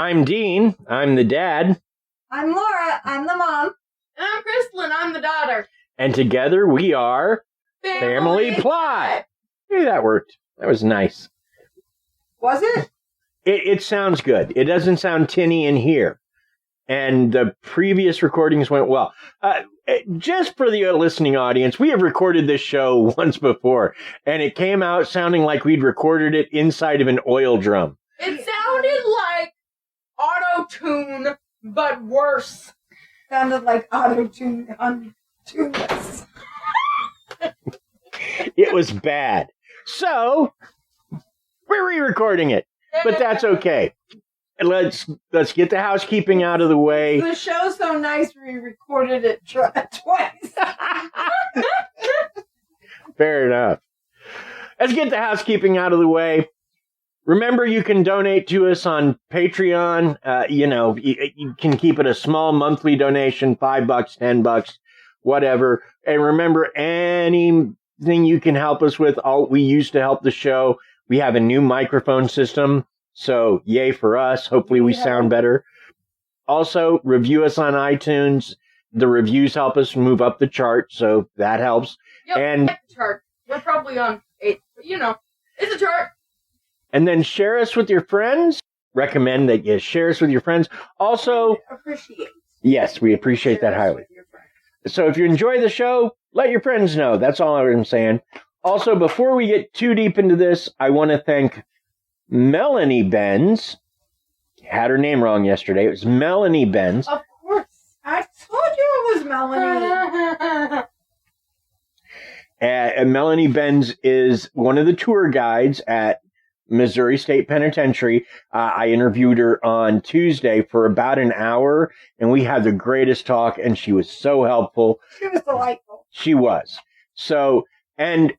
I'm Dean. I'm the dad. I'm Laura. I'm the mom. And I'm Crystalline. I'm the daughter. And together we are Family Plot. Hey, that worked. That was nice. Was it? It sounds good. It doesn't sound tinny in here. And the previous recordings went well. Just for the listening audience, we have recorded this show once before, and it came out sounding like we'd recorded it inside of an oil drum. It sounded like auto-tune, but worse. Sounded like auto-tune on tuneless. It was bad. So, we're re-recording it. But that's okay. Let's get the housekeeping out of the way. The show's so nice we recorded it twice. Fair enough. Let's get the housekeeping out of the way. Remember, you can donate to us on Patreon. You can keep it a small monthly donation, $5, $10, whatever. And remember, anything you can help us with, we used to help the show. We have a new microphone system, so yay for us. Hopefully we sound better. Also, review us on iTunes. The reviews help us move up the chart, so that helps. Yep, and the chart. We're probably on 8, but it's a chart. And then share us with your friends. Recommend that you share us with your friends. Also, appreciate. Yes, we appreciate that highly. So if you enjoy the show, let your friends know. That's all I'm saying. Also, before we get too deep into this, I want to thank Melanie Benz. Had her name wrong yesterday. It was Melanie Benz. Of course. I told you it was Melanie. And Melanie Benz is one of the tour guides at Missouri State Penitentiary. I interviewed her on Tuesday for about an hour, and we had the greatest talk, and she was so helpful. She was delightful. She was. So, and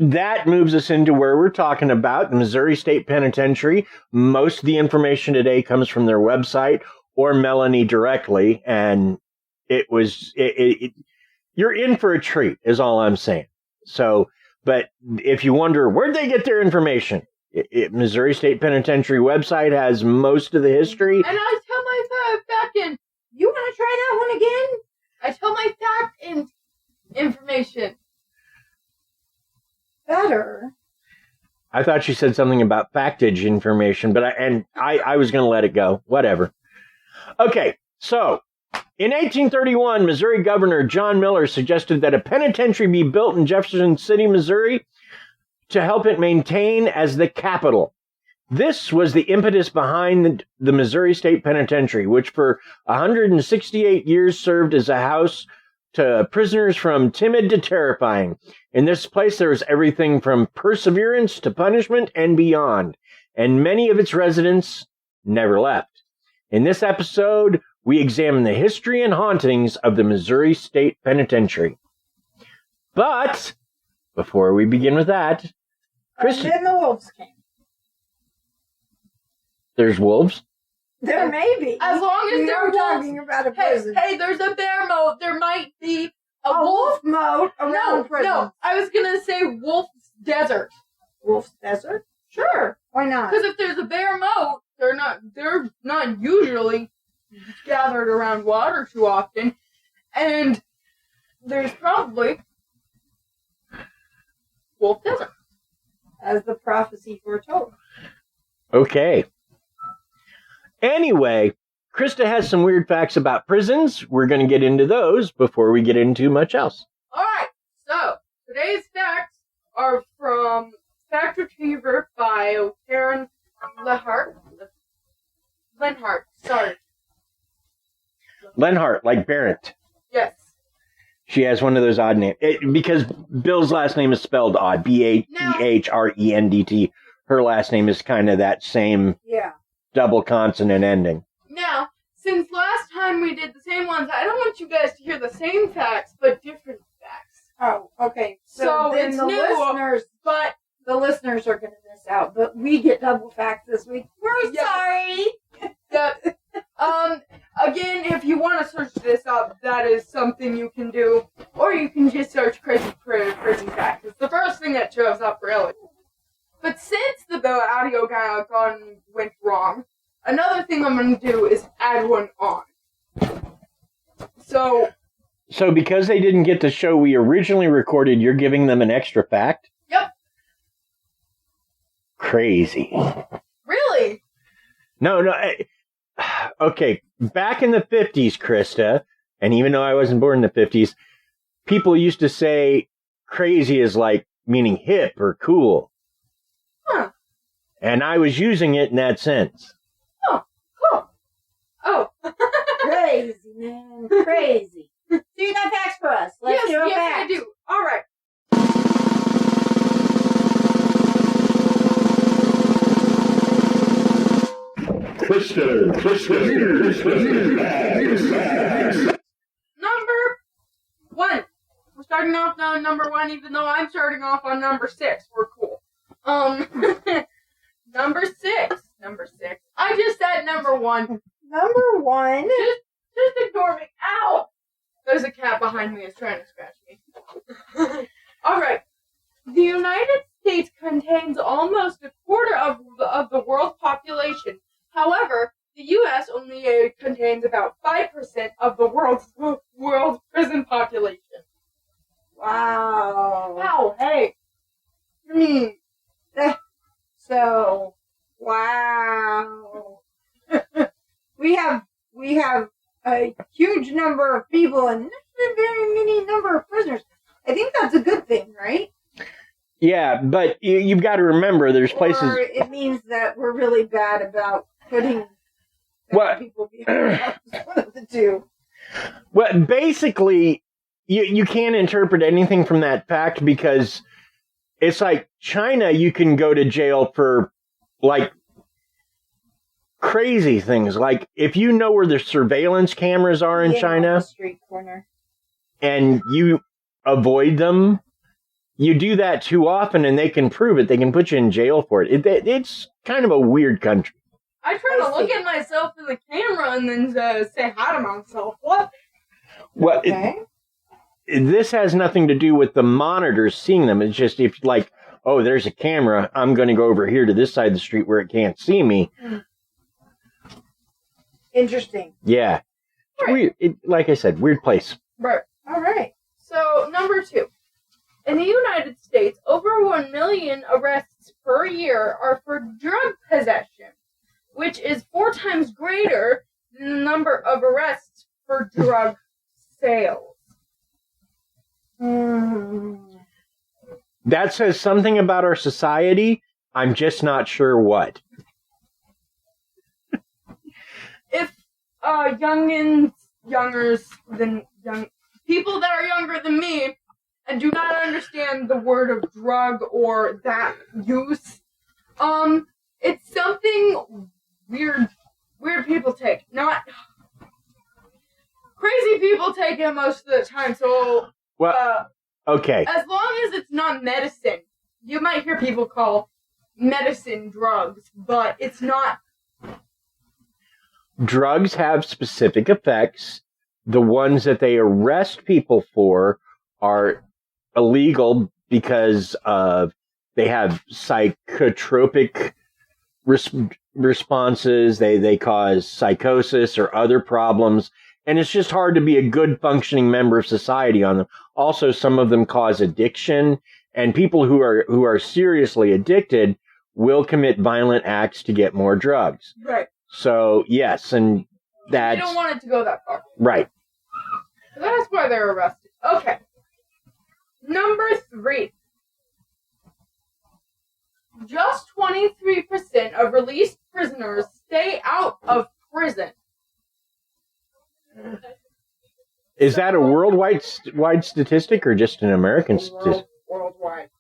that moves us into where we're talking about, the Missouri State Penitentiary. Most of the information today comes from their website or Melanie directly, and you're in for a treat, is all I'm saying. So, but if you wonder, where'd they get their information? Missouri State Penitentiary website has most of the history. And I tell my fact in. You want to try that one again? I tell my fact in information. Better. I thought she said something about factage information, but I was going to let it go. Whatever. Okay, so in 1831, Missouri Governor John Miller suggested that a penitentiary be built in Jefferson City, Missouri, to help it maintain as the capital. This was the impetus behind the Missouri State Penitentiary, which for 168 years served as a house to prisoners from timid to terrifying. In this place, there was everything from perseverance to punishment and beyond, and many of its residents never left. In this episode, we examine the history and hauntings of the Missouri State Penitentiary. But before we begin with that, And then the wolves came. There's wolves? There may be. As long as they're talking about a prison. Hey, there's a bear moat. There might be a wolf moat around prison. No, I was gonna say Wolf's Desert. Wolf's Desert? Sure. Why not? Because if there's a bear moat, they're not usually gathered around water too often, and there's probably Wolf Desert, as the prophecy foretold. Okay. Anyway, Krista has some weird facts about prisons. We're going to get into those before we get into much else. All right. So today's facts are from Fact Retriever by Karen Lenhart. Sorry. Lenhart, like Barrett. Yes. She has one of those odd names. Because Bill's last name is spelled odd. Bahrendt. Her last name is kind of that same double consonant ending. Now, since last time we did the same ones, I don't want you guys to hear the same facts, but different facts. Oh, okay. So then it's the new, listeners, but the listeners are going to miss out, but we get double facts this week. We're sorry. Again, if you want to search this up, that is something you can do, or you can just search crazy facts. It's the first thing that shows up, really. But since the audio went wrong, another thing I'm going to do is add one on. So because they didn't get the show we originally recorded, you're giving them an extra fact? Yep. Crazy. Really? No. Okay, back in the 50s, Krista, and even though I wasn't born in the 50s, people used to say crazy is like meaning hip or cool. Huh. And I was using it in that sense. Oh, cool. Oh. Crazy, man. Crazy. So you got facts for us. Let's do a fact. I do. All right. Number 1. We're starting off now on number 1, even though I'm starting off on number 6. We're cool. Number 6. I just said number 1. Number 1. Just ignore me. Ow! There's a cat behind me that's trying to scratch me. Alright. The United States contains almost a quarter of the world's population. However, the U.S. only contains about 5% of the world's prison population. Wow. Wow, hey. So, wow. we have a huge number of people and not a very many number of prisoners. I think that's a good thing, right? Yeah, but you've got to remember there's places... Or it means that we're really bad about putting people behind us. One of the two. Well, basically, you can't interpret anything from that fact because it's like China, you can go to jail for, like, crazy things. Like, if you know where the surveillance cameras are in China... On the street corner. And you avoid them... You do that too often and they can prove it. They can put you in jail for it. It's kind of a weird country. I try to look at myself in the camera and then say hi to myself. What? Well, Okay. This has nothing to do with the monitors seeing them. It's just if like, oh, there's a camera. I'm going to go over here to this side of the street where it can't see me. Interesting. Yeah. Right. Weird. Like I said, weird place. Right. All right. So, number 2. In the United States, over 1 million arrests per year are for drug possession, which is 4 times greater than the number of arrests for drug sales. That says something about our society. I'm just not sure what. If people that are younger than me and do not understand the word of drug or that use, it's something weird people take. Not crazy people take it most of the time. So, okay. As long as it's not medicine, you might hear people call medicine drugs, but it's not. Drugs have specific effects. The ones that they arrest people for are illegal because they have psychotropic responses. They cause psychosis or other problems, and it's just hard to be a good functioning member of society on them. Also, some of them cause addiction, and people who are seriously addicted will commit violent acts to get more drugs. Right. So yes, and that's you don't want it to go that far. Right. So that's why they're arrested. Okay. Number 3. Just 23% of released prisoners stay out of prison. Is that a worldwide wide statistic or just an American statistic? Worldwide.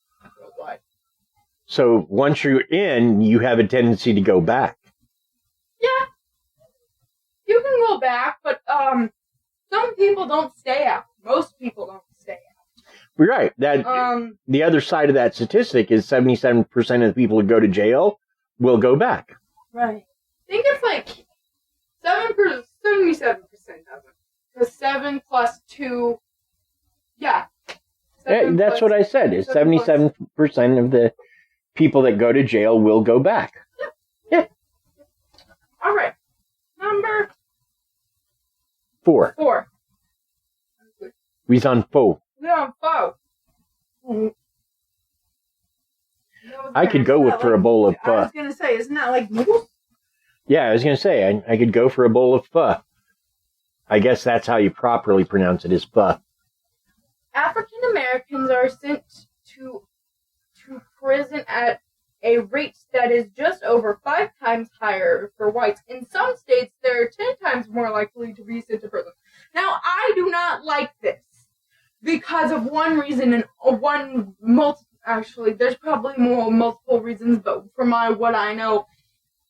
So once you're in, you have a tendency to go back. Yeah. You can go back, but some people don't stay out. Most people don't stay out. You're right. That the other side of that statistic is 77% of the people who go to jail will go back. Right. I think it's like 77% doesn't. Because 7 plus 2, yeah. That's what I said. Is 77% of the people that go to jail will go back. Yeah. All right. Number 4. 4. We's on 4. We're on 4. I could go for a bowl of pho. I was going to say, isn't that like noodles? Yeah, I was going to say, I could go for a bowl of pho. I guess that's how you properly pronounce it, is pho. African Americans are sent to prison at a rate that is just over 5 times higher for whites. In some states, they're 10 times more likely to be sent to prison. Now, I do not like this because of one reason and actually, there's probably multiple reasons, but from what I know,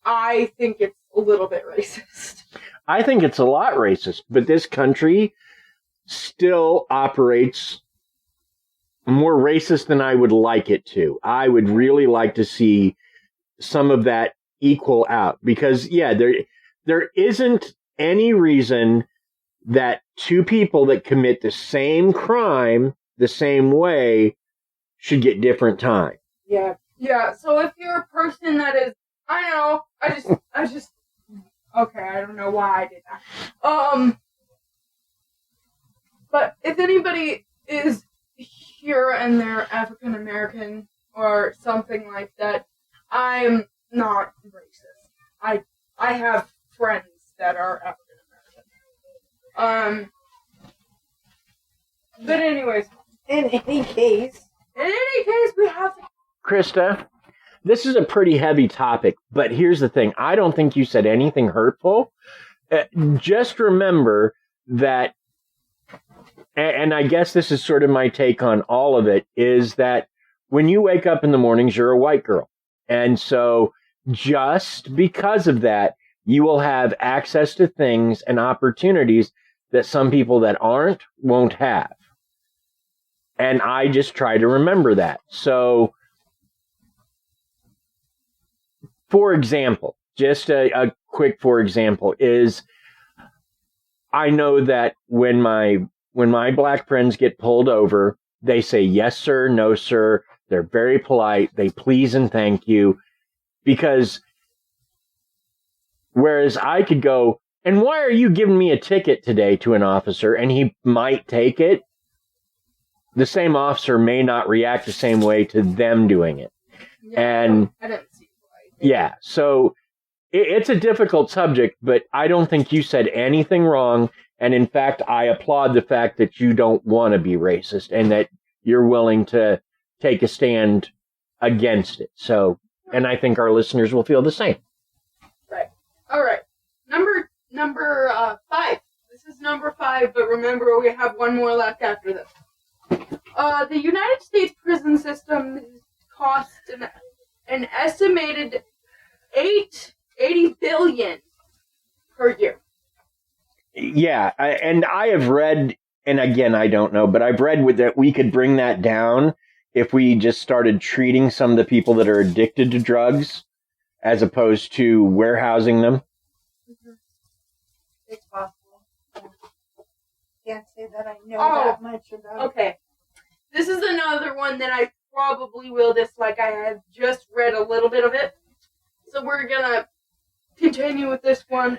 I think it's a little bit racist. I think it's a lot racist, but this country still operates more racist than I would like it to. I would really like to see some of that equal out because, yeah, there isn't any reason that two people that commit the same crime the same way should get different time. Yeah. Yeah, so if you're a person that is, I know, I just, okay, I don't know why I did that. But if anybody is here and they're African American or something like that, I'm not racist. I have friends that are African American. But anyways, In any case, we have to... Krista, this is a pretty heavy topic, but here's the thing. I don't think you said anything hurtful. Just remember that, and I guess this is sort of my take on all of it, is that when you wake up in the mornings, you're a white girl. And so just because of that, you will have access to things and opportunities that some people that aren't won't have. And I just try to remember that. So, for example, just a quick for example is I know that when my black friends get pulled over, they say, yes, sir, no, sir. They're very polite. They please and thank you. Because whereas I could go, and why are you giving me a ticket today to an officer? And he might take it. The same officer may not react the same way to them doing it. Yeah, And I don't see why. yeah, so it's a difficult subject, but I don't think you said anything wrong. And in fact, I applaud the fact that you don't want to be racist and that you're willing to take a stand against it. So, and I think our listeners will feel the same. Right. All right. Number 5. This is number 5, but remember we have one more left after this. The United States prison system costs an estimated $80 billion per year. Yeah, and I have read, and again, I don't know, but I've read that we could bring that down if we just started treating some of the people that are addicted to drugs as opposed to warehousing them. Mm-hmm. It's possible. Can't say that I know that much about it. Okay. This is another one that I probably will dislike. I have just read a little bit of it. So we're going to continue with this one.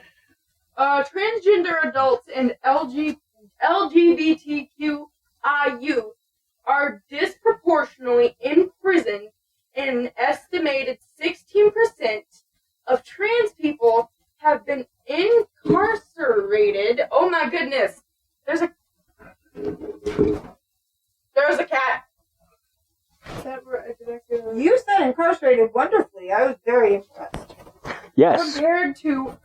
Transgender adults and LGBTQIU are disproportionately imprisoned, and an estimated 16% of trans people have been incarcerated. Oh my goodness. There's a cat. You said incarcerated wonderfully. I was very impressed. Yes. Compared to